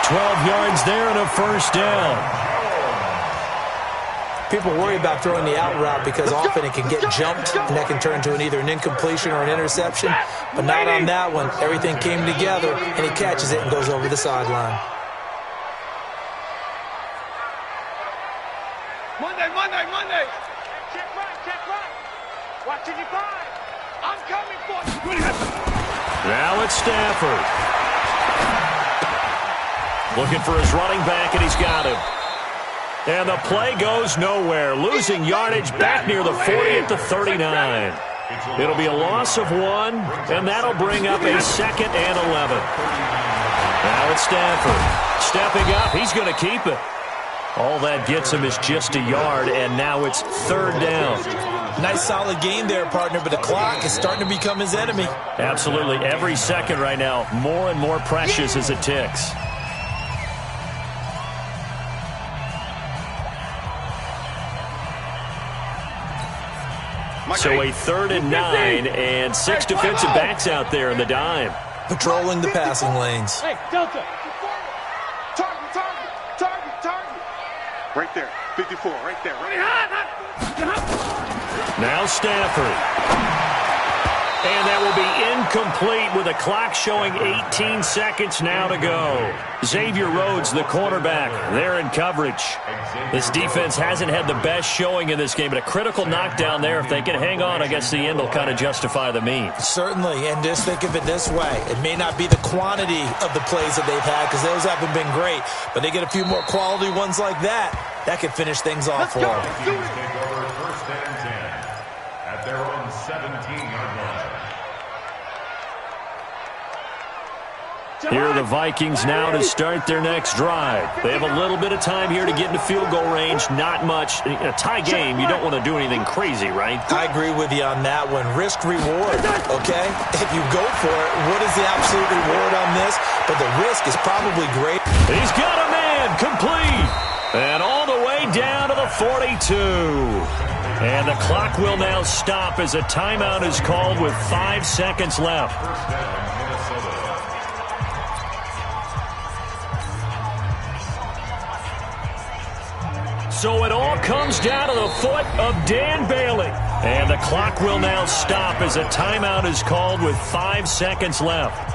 12 yards there and a first down. People worry about throwing the out route because often it can get jumped, and that can turn into either an incompletion or an interception. But not on that one. Everything came together, and he catches it and goes over the sideline. Monday. Check right. Watching you five. I'm coming for you. Now it's Stafford. Looking for his running back, and he's got him. And the play goes nowhere. Losing yardage back near the 40 at the 39. It'll be a loss of 1, and that'll bring up a 2nd and 11. Now it's Stafford. Stepping up, he's going to keep it. All that gets him is just a yard, and now it's 3rd down. Nice solid game there, partner, but the clock is starting to become his enemy. Absolutely. Every second right now, more and more precious as it ticks. So a 3rd and 9, and 6 defensive backs out there in the dime. Patrolling the passing lanes. Hey, Delta. Target. Right there. 54, right there. Now Stafford. And that will be incomplete with a clock showing 18 seconds now to go. Xavier Rhodes, the cornerback, there in coverage. This defense hasn't had the best showing in this game, but a critical knockdown there. If they can hang on, I guess the end will kind of justify the means. Certainly, and just think of it this way. It may not be the quantity of the plays that they've had, because those haven't been great, but they get a few more quality ones like that. That could finish things off for them. Take over 1st and 10 at their own 17-yard line. Here are the Vikings now to start their next drive. They have a little bit of time here to get into field goal range. Not much. In a tie game, you don't want to do anything crazy, right? I agree with you on that one. Risk-reward, okay? If you go for it, what is the absolute reward on this? But the risk is probably great. He's got a man complete. And all the way down to the 42. And the clock will now stop as a timeout is called with 5 seconds left. So it all comes down to the foot of Dan Bailey. And the clock will now stop as a timeout is called with 5 seconds left.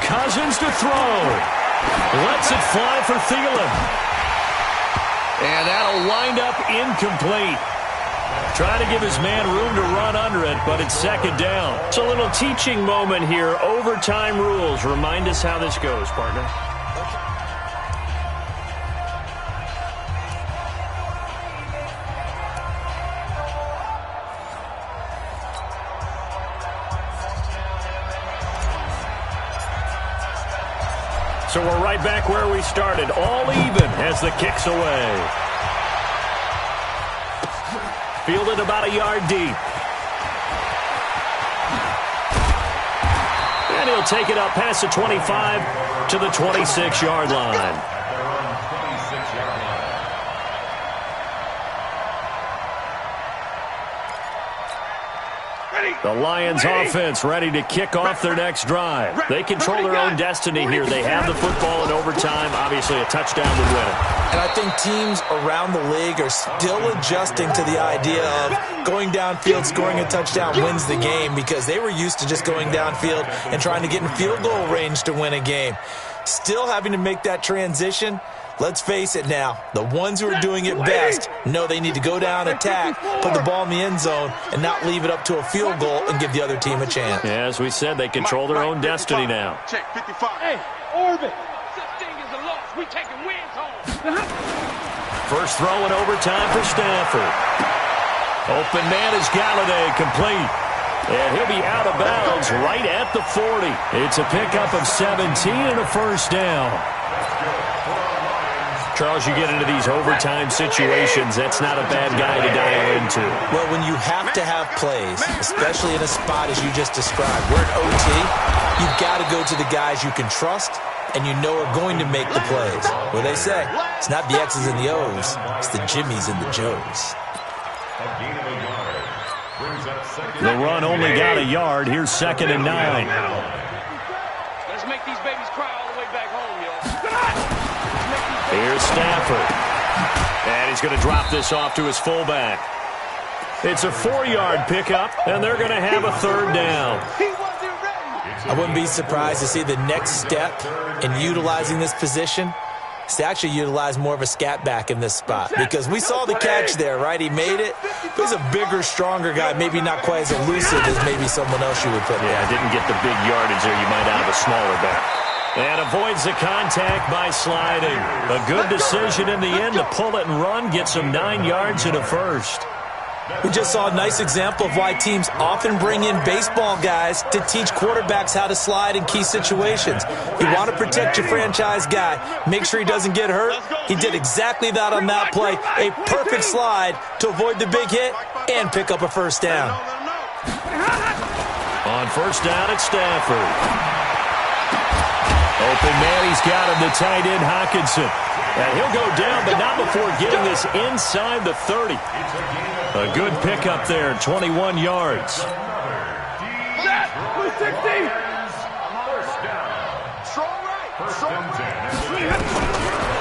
Cousins to throw. Lets it fly for Thielen. And that'll wind up incomplete. Trying to give his man room to run under it, but it's 2nd down. It's a little teaching moment here. Overtime rules. Remind us how this goes, partner. So we're right back where we started. All even as the kick's away. Fielded about a yard deep. And he'll take it up past the 25 to the 26-yard line. The Lions offense ready to kick off their next drive. They control their own destiny here. They have the football in overtime. Obviously, a touchdown would win it. And I think teams around the league are still adjusting to the idea of going downfield, scoring a touchdown wins the game, because they were used to just going downfield and trying to get in field goal range to win a game. Still having to make that transition. Let's face it now, the ones who are doing it best know they need to go down, attack, put the ball in the end zone, and not leave it up to a field goal and give the other team a chance. Yeah, as we said, they control their own destiny now. Check 55. Hey, Orbit. Such thing as a loss. We taking wins home. First throw in overtime for Stafford. Open man is Galladay, complete. And he'll be out of bounds right at the 40. It's a pickup of 17 and a first down. Charles, you get into these overtime situations, that's not a bad guy to dial into. Well, when you have to have plays, especially in a spot as you just described, we're at OT, you've got to go to the guys you can trust and you know are going to make the plays. Well, they say, it's not the X's and the O's, it's the Jimmies and the Joes. The run only got a yard. Here's 2nd and 9. Let's make these babies cry all the way back home, yo. Here's Stafford. And he's going to drop this off to his fullback. It's a 4-yard pickup, and they're going to have a third down. I wouldn't be surprised to see the next step in utilizing this position is to actually utilize more of a scat back in this spot, because we saw the catch there, right? He made it. He's a bigger, stronger guy, maybe not quite as elusive as maybe someone else you would put there. Yeah, didn't get the big yardage there you might out of a smaller back. And avoids the contact by sliding. A good decision in the end to pull it and run, gets him 9 yards and a first. We just saw a nice example of why teams often bring in baseball guys to teach quarterbacks how to slide in key situations. You want to protect your franchise guy. Make sure he doesn't get hurt. He did exactly that on that play. A perfect slide to avoid the big hit and pick up a first down. On first down at Stafford. Open man, he's got him, the tight end Hockenson. And he'll go down, but not before getting this inside the 30. A good pickup there, 21 yards.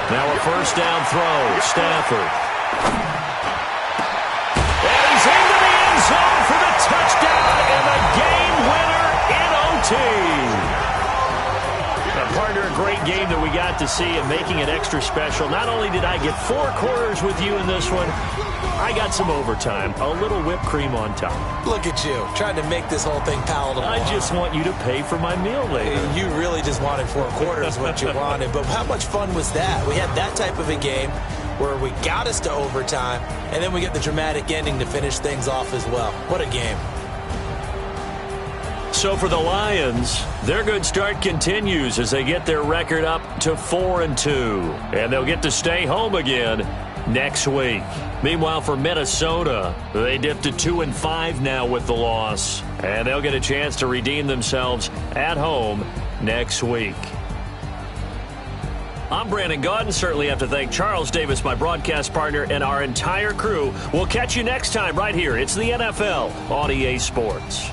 Now a first down throw, Stafford. And he's into the end zone for the touchdown and the game winner in OT. Partner, a great game that we got to see and making it extra special. Not only did I get 4 quarters with you in this one, I got some overtime, a little whipped cream on top. Look at you, trying to make this whole thing palatable. I just want you to pay for my meal later. You really just wanted 4 quarters what you wanted, but how much fun was that? We had that type of a game where we got us to overtime, and then we get the dramatic ending to finish things off as well. What a game. So for the Lions, their good start continues as they get their record up to 4-2. And they'll get to stay home again next week. Meanwhile, for Minnesota, they dipped to 2-5 now with the loss. And they'll get a chance to redeem themselves at home next week. I'm Brandon Gaudin. Certainly have to thank Charles Davis, my broadcast partner, and our entire crew. We'll catch you next time right here. It's the NFL on EA Sports.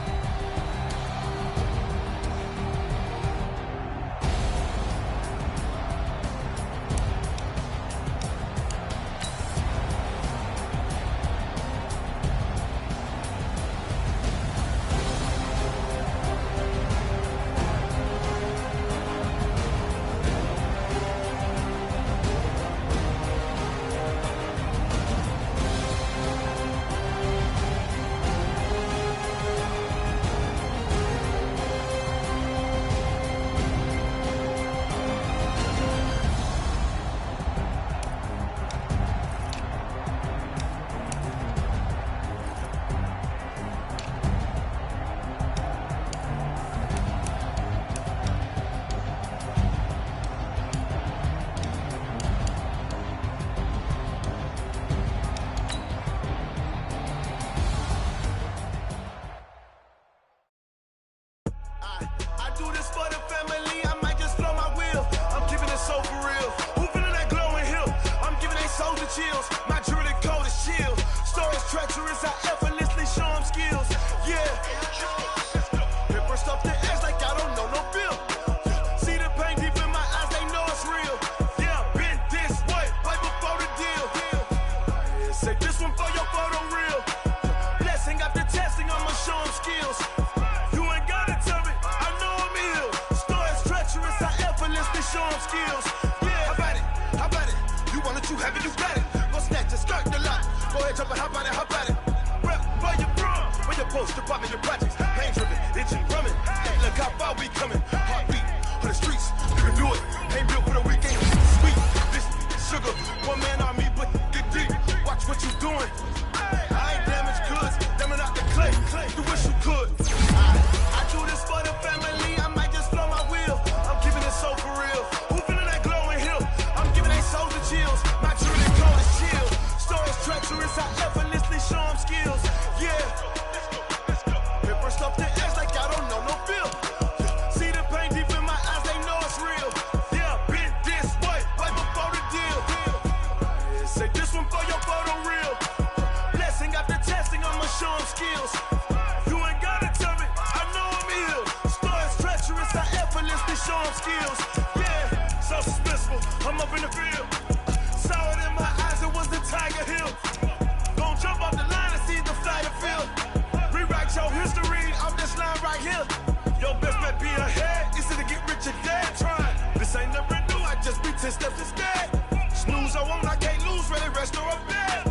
really rest or a bed.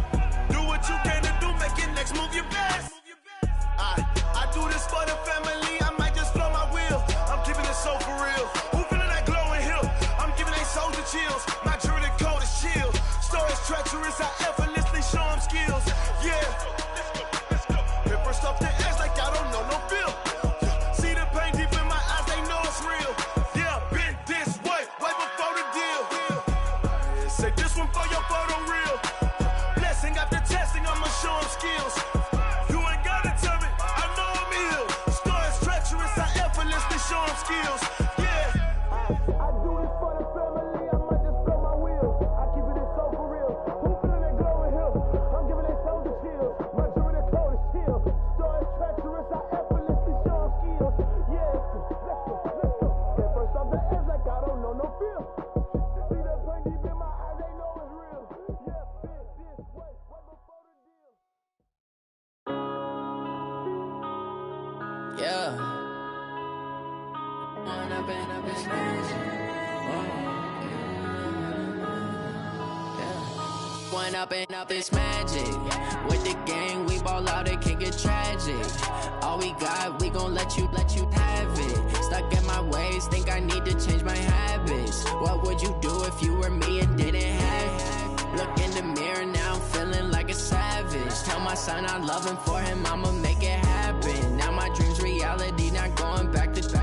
Do what you can to do, make your next move your best. I do this for the family, I might just flow my wheel. I'm keeping it so for real. Who feeling that glowing hill? I'm giving they souls the chills. My jewelry cold as chill. Stories treacherous, I effortlessly show them skills. Yeah. Hit first off the edge like I don't know no feel. See the pain deep in my eyes, they know it's real. Yeah, been this way before the deal. Say this one for your photo real. Blessing after testing, I'ma show them skills. You ain't gotta tell me, I know I'm ill. Stories treacherous, I effortlessly show them skills. Yeah. I do this for the family, I might just blow my wheel. I keep it so for real. Who feeling that glowing hill? I'm giving they souls the chills. My jewelry cold as chill. Stories treacherous, I effortlessly show them skills. Yeah, let's go. Get first off the edge like I don't know no feel. See that pain deep in my eyes, they know it's real. Yeah, been this way before the deal. Yeah. When I've been up this When up this magic. With the gang, we ball out, it can get tragic. All we got, we gon' let you have it. Stuck in my ways, think I need to change my habits. What would you do if you were me and didn't have it? Look in the mirror, now I'm feeling like a savage. Tell my son I love him, for him I'ma make it happen. Now my dream's reality, not going back to.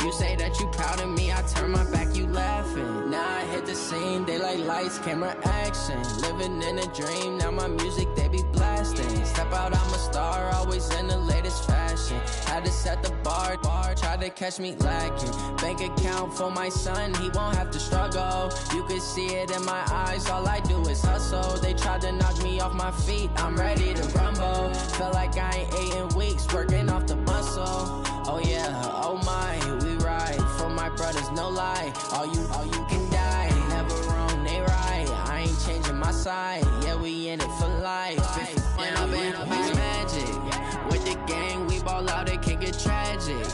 You say that you proud of me, I turn my back, you laughing. Now I hit the scene, daylight lights, camera action. Living in a dream, now my music, they be blasting. Step out, I'm a star, always in the latest fashion. Had to set the bar, try to catch me lacking. Bank account for my son, he won't have to struggle. You can see it in my eyes, all I do is hustle. They tried to knock me off my feet, I'm ready to rumble. Feel like I ain't ate in weeks, working off the muscle. Oh yeah, oh my, we ride for my brothers, no lie. All you can die, never wrong, they right. I ain't changing my side, yeah, we in it for life. When I've been up this magic. With the gang, we ball out, it can get tragic.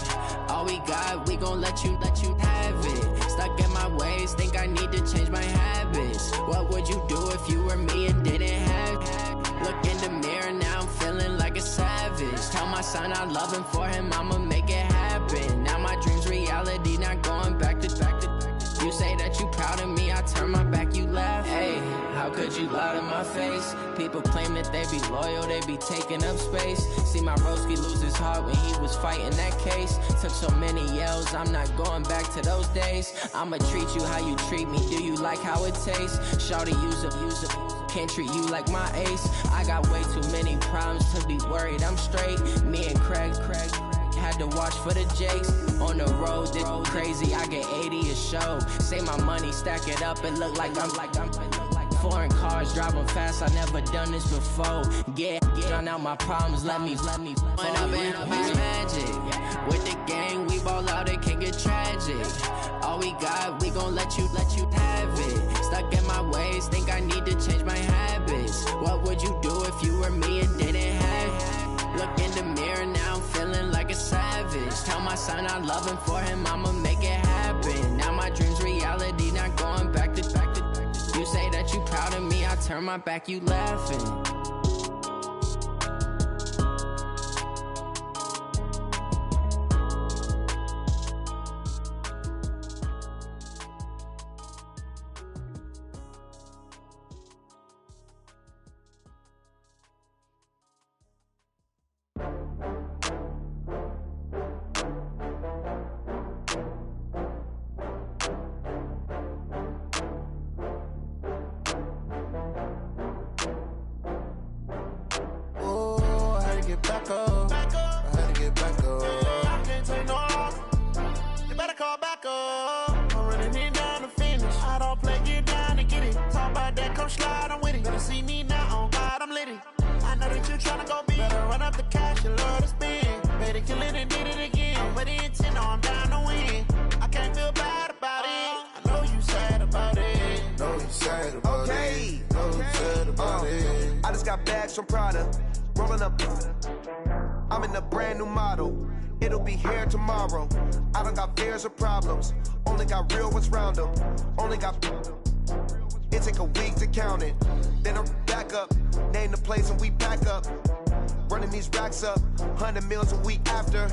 All we got, we gon' let you have it. Stuck in my ways, think I need to change my habits. What would you do if you were me and didn't have it? Look in the mirror, now I'm feeling like a savage. Tell my son I love him, for him I'ma make it happen. Now my dream's reality, not going back to. You say that you proud of me, I turn my back, you laugh. Hey, how could you lie to my face? People claim that they be loyal, they be taking up space. See my broski lose his heart when he was fighting that case. Took so many yells, I'm not going back to those days. I'ma treat you how you treat me, do you like how it tastes? Shawty, use up. Can't treat you like my ace. I got way too many problems to be worried, I'm straight. Me and Craig had to watch for the Jakes. On the road, this crazy, I get 80 a show. Say my money, stack it up, it look like I'm foreign cars, driving fast, I never done this before. Get drown out my problems, let me. When I've been up this magic. With the gang, we ball out, it can get tragic. All we got, we gon' let you have it. Stuck in my ways, think I need to change my habits. What would you do if you were me and didn't have it? Look in the mirror, now I'm feeling like a savage. Tell my son I love him, for him I'ma make it happen. Now my dream's reality, not going back to. You say that you proud of me, I turn my back, you laughing. From Prada, rolling up. I'm in a brand new model. It'll be here tomorrow. I don't got fears or problems. Only got real ones round them. Only got. it take a week to count it. Then I back up, name the place and we back up. Running these racks up, 100 meals a week after.